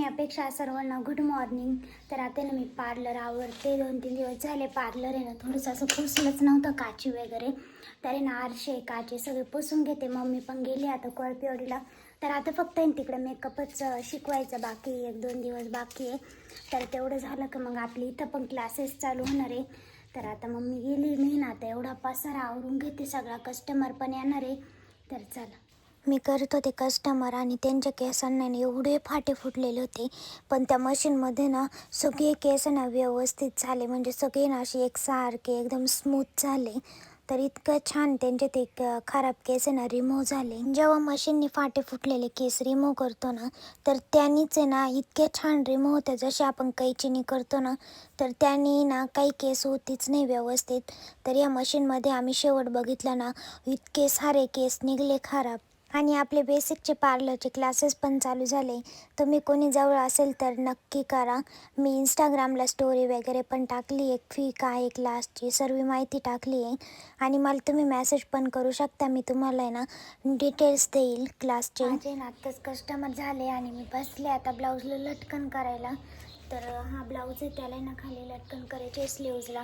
म्हणण्यापेक्षा सर्वांना good morning. तर आता ना मी पार्लर आवरते. 2-3 दिवस झाले पार्लर आहे ना थोडंसं असं पुसलंच नव्हतं काची वगैरे. तरी ना आरशे काचे सगळे पुसून घेते. मम्मी पण गेली आता कोळपेवाडीला. तर आता फक्त तिकडे मेकअपच शिकवायचं बाकी 1-2 दिवस बाकी आहे. तर तेवढं झालं का मग आपली इथं पण क्लासेस चालू होणार आहे. तर आता मम्मी गेली मी ना आता एवढा पसारा आवरून घेते. सगळा कस्टमर पण येणार आहे. तर चला मी करत होते कस्टमर आणि त्यांच्या केसांना एवढे फाटे फुटलेले होते. पण त्या मशीनमध्ये ना सगळे केस ना व्यवस्थित झाले. म्हणजे सगळे ना असे एकसारखे एकदम स्मूथ झाले. तर इतकं छान त्यांचे ते खराब केस ना रिमूव्ह झाले. जेव्हा मशीनने फाटे फुटलेले केस रिमूव्ह करतो ना तर त्यांनीच आहे ना इतके छान रिमूव्ह होते. जसे आपण कैचीने करतो ना तर त्यांनी ना काही केस होतीच नाही व्यवस्थित. तर या मशीनमध्ये आम्ही शेवट बघितलं ना इतके सारे केस निघले खराब. आणि आपले बेसिकचे पार्लरचे क्लासेस पण चालू झाले. तुम्ही कोणी जवळ असेल तर नक्की करा. मी इंस्टाग्रामला स्टोरी वगैरे पण टाकली. एक फी काय क्लासची सर्व माहिती टाकली आहे. आणि मला तुम्ही मेसेज पण करू शकता. मी तुम्हाला आहे ना डिटेल्स देईल क्लासचे. माझे ना आत्ताच कस्टमर झाले आणि मी बसले आता ब्लाऊजला लटकन करायला. तर हा ब्लाऊज आहे त्याला ना खाली लटकन करायचे स्लीव्जला.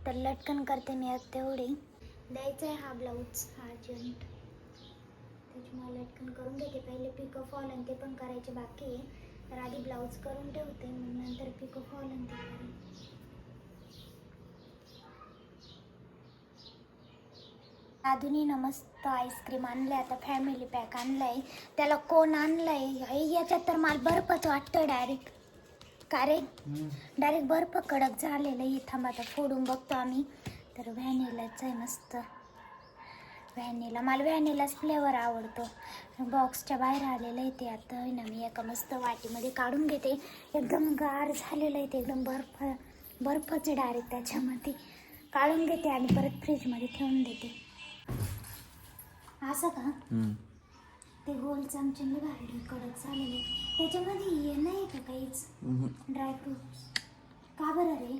तर लटकन करते मी आता तेवढी. द्यायचा आहे हा ब्लाऊज अर्जंट. त्याच्यामुळे लटकन करून घेते. पहिले पिको फॉल आणि ते पण करायचे बाकी आहे. तर आधी ब्लाऊज करून ठेवते मग नंतर पिको फॉल आणि ते करेन. दादूनी ना मस्त आईस्क्रीम आणले. आता फॅमिली पॅक आणलाय. त्याला कोण आणलाय याच्यात तर मला बर्फच वाटतं डायरेक्ट. का रे डायरेक्ट बर्फ कडक झालेलं आहे. थांब आता फोडून बघतो आम्ही. तर व्हॅनिलाच आहे मस्त. व्हॅनिला मला व्हॅनिलाच फ्लेवर आवडतो. बॉक्सच्या बाहेर आलेलं आहे ते. आता ना मी एका मस्त वाटीमध्ये काढून घेते. एकदम गार झालेलं आहे ते. एकदम बर्फच डायरेक्ट त्याच्यामध्ये काढून घेते आणि परत फ्रीजमध्ये ठेवून देते. असं का ते गोल चमच्याने भारी कडक झालेले. त्याच्यामध्ये हे नाही का काहीच ड्रायफ्रुट्स. का बरं रे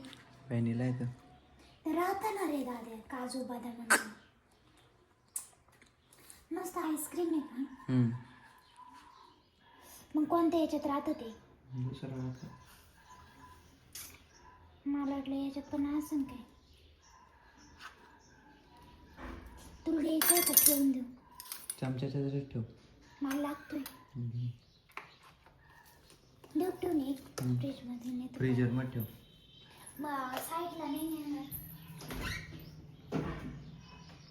व्हॅनिला आहे तर राहतं ना रे दादा काजू बदाम. मस्त आईस्क्रीम आहे का मग कोणत्या याच्यात राहतं ते मला वाटलं याच्यात पण असं काय. तुला घ्यायचं आहे का ठेवून देऊ चमच्याच्या जरी ठेव. मला लागतोय देऊ ठेवून ये फ्रीजमध्ये नाही फ्रीजर मध्ये ठेव. मग साईडला नाही येणार.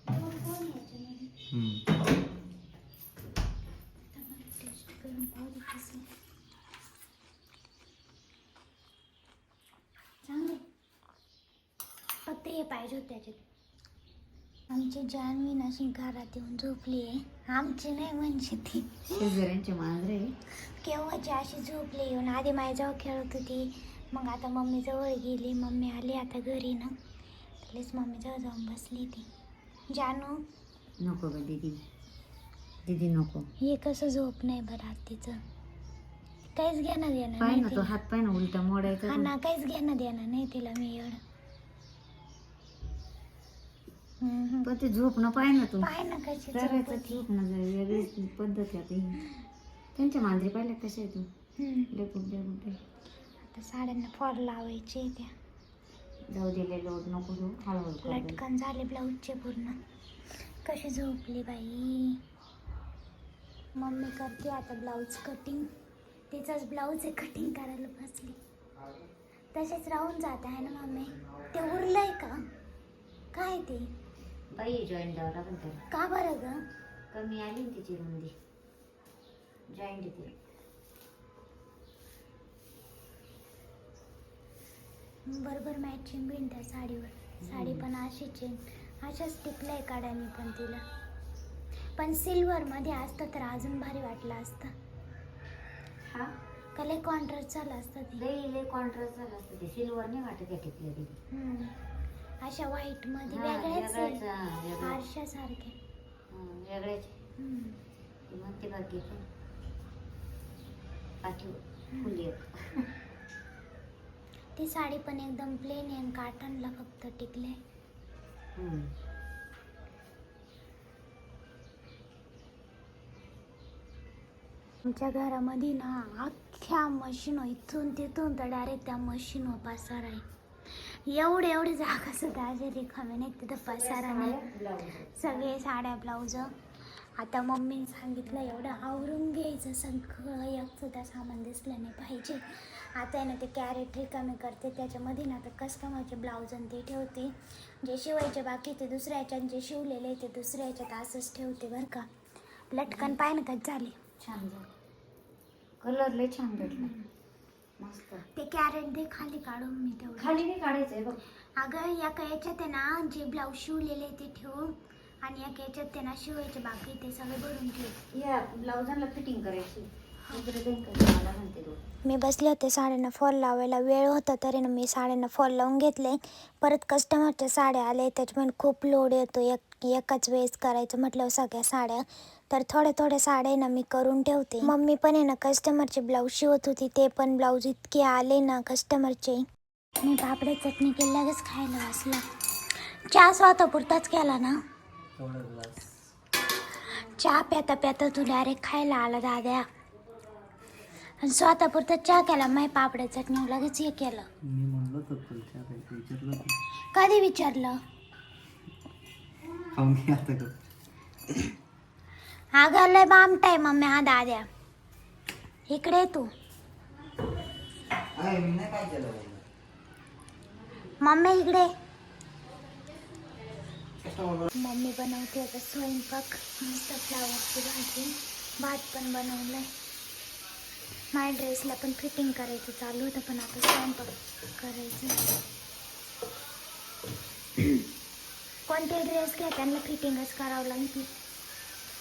कोण याच्यामध्ये टेस्ट करून पाहू दे कसं चांगलं. फक्त हे पाहिजे होतं त्याच्यात. आमची जान्हवी अशी घरात येऊन झोपली आहे. आमची नाही म्हणजे ती शेजाऱ्यांची मांजरे केव्हाची अशी झोपली येऊन. आधी माझ्याजवळ खेळत होती. मग आता मम्मी जवळ गेली. मम्मी आली आता घरी ना तरीच मम्मीजवळ जाऊन बसली ती. जानू नको ग दीदी. दीदी नको. हे कसं झोप नाही बरं तिचं. काहीच घेणं देणं पाय नाही ना तो तिला. हात पाय ना उलटा मोडायचा हा तो. ना काहीच घेणं देणं नाही तिला मी एवढं. पण ते झोपणं पाय ना तू. पाय ना कशी करायचं झोपती. झोपणं वेगळीच पद्धत आहे आता ही. त्यांच्या मांजरी पाहिल्या कशा आहे तू लेकुंडे गुड्डे. आता साड्यांना फॉर लावायचे त्या. जाऊ दिले लोड नको घेऊ हळूहळू कर. लटकन झाले ब्लाऊजचे पूर्ण. कशी झोपली बाई. मम्मी करते आता ब्लाऊज कटिंग. तिचाच ब्लाऊज आहे कटिंग करायला बसली. तसेच राहून जात आहे ना मम्मी. ते उरलंय का काय ते बाई जॉईंट द्यावं लागेल त्याला. का बरं ग कमी आली ना तिची रुंदी. जॉईंट येते. बरोबर मॅचिंग बिन त्या साडीवर. साडी पण अशीच आहे. अशाच टिकल्या काढानी पण तिला. पण सिल्वरमध्ये असतं तर अजून भारी वाटलं असतं. हा का लय कॉन्ट्रास्ट झालं असतं ते. लई कॉन्ट्रास्ट झालं असतं ते. सिल्वर नाही वाटत आहे टिकल्या तिथे. अशा व्हाईट मध्ये हा, वेगळ्याच वेगळाच, हा, वेगळाच. आरशासारखे वेगळ्याच मग ते बाकी पाठीव फुली एक. ती साडी पण एकदम प्लेन आहे. काटनला फक्त टिकले. आमच्या घरामध्ये ना अख्ख्या मशीन इथून तिथून तर डायरेक्ट त्या मशीनवर पसारा आहे. एवढी जागा सुद्धा अशी रिकामी नाही, तिथं पसारा नाही. सगळे साड्या ब्लाऊज. आता मम्मीने सांगितलं एवढं आवरून घ्यायचं, सगळं एक सुद्धा सामान दिसलं नाही पाहिजे. आता आहे ना ते कॅरेट रिकामी करते, त्याच्यामध्ये ना आता कस्टमरचे ब्लाऊज आणि ते ठेवते. जे शिवायचे बाकी ते दुसऱ्या ह्याच्यात, जे शिवलेले ते दुसऱ्या ह्याच्यात असंच ठेवते बरं का. लटकन पाय ना कच झाले, छान झालं. कलर लय छान भेटला. मस्त. ते कॅरेट दे खाली काढून मी तेवढं. खाली नाही काढायचंय बघ. अगं या याच्यात आहे ना जे ब्लाऊज शिवलेले ते ठेव, आणि या याच्यात ते ना शिवायचे बाकी ते सगळे भरून ठेव. या ब्लाउजांना फिटिंग करायची. इकडे देईन का मला म्हणते तू. मी बसले होते साड्यांना फॉल लावायला, वेळ होता तरी ना मी साड्यांना फॉल लावून घेतले. परत कस्टमरच्या साड्या आले, त्याच्यामुळे खूप लोड येतो एकाच वेळेस करायचं म्हटलं सगळ्या साड्या. तर थोड्या साड्या ना मी करून ठेवते. मम्मी पण आहे ना कस्टमरचे ब्लाऊज शिवत होती, ते पण ब्लाऊज इतके आले ना कस्टमरचे. मी पापडे चटणी केली, लगेच खायला बसला. चहा स्वतःपुरताच केला ना. चहा प्याता तू डायरेक्ट खायला आला दाद्या, आणि स्वतःपुरता चहा केला. माय पापड्या चटणी लगेच हे केलं. मी म्हणलो तर तुला विचारलं होतं. कधी विचारलं? खाऊन घे आता का. अगं लय बामटाय मम्मी हा दाद्या. इकडे ये तू. मी नाही काय केलं. मम्मी इकडे. मम्मी बनवते आता स्वयंपाक. मस्त फ्लावरची भाजी, भात पण बनवलाय. माझ्या ड्रेसला पण फिटिंग करायचं चालू होतं, पण आता स्वयंपाक करायचं. कोणते ड्रेस घ्या त्यांना फिटिंगच करावं लागते.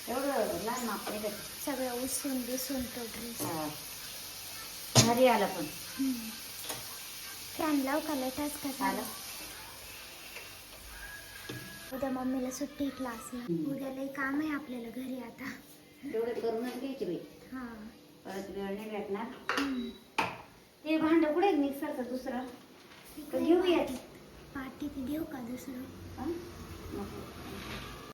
एवढं लहान माप नाही भेटत. सगळं उसून बिसून तो ड्रेस. भारी आला पण. फॅन लाव का लटाच का आला. झालं. उद्या मम्मीला सुट्टी क्लासला. उद्या लई काम आहे आपल्याला घरी आता. तेवढं करूनच घ्यायची बाई. हा. परत वेळ नाही भेटणार. ते भांड कुठे मिक्सरचं दुसरं घेऊया. पाठी ते घेऊ का दुसरं? नको.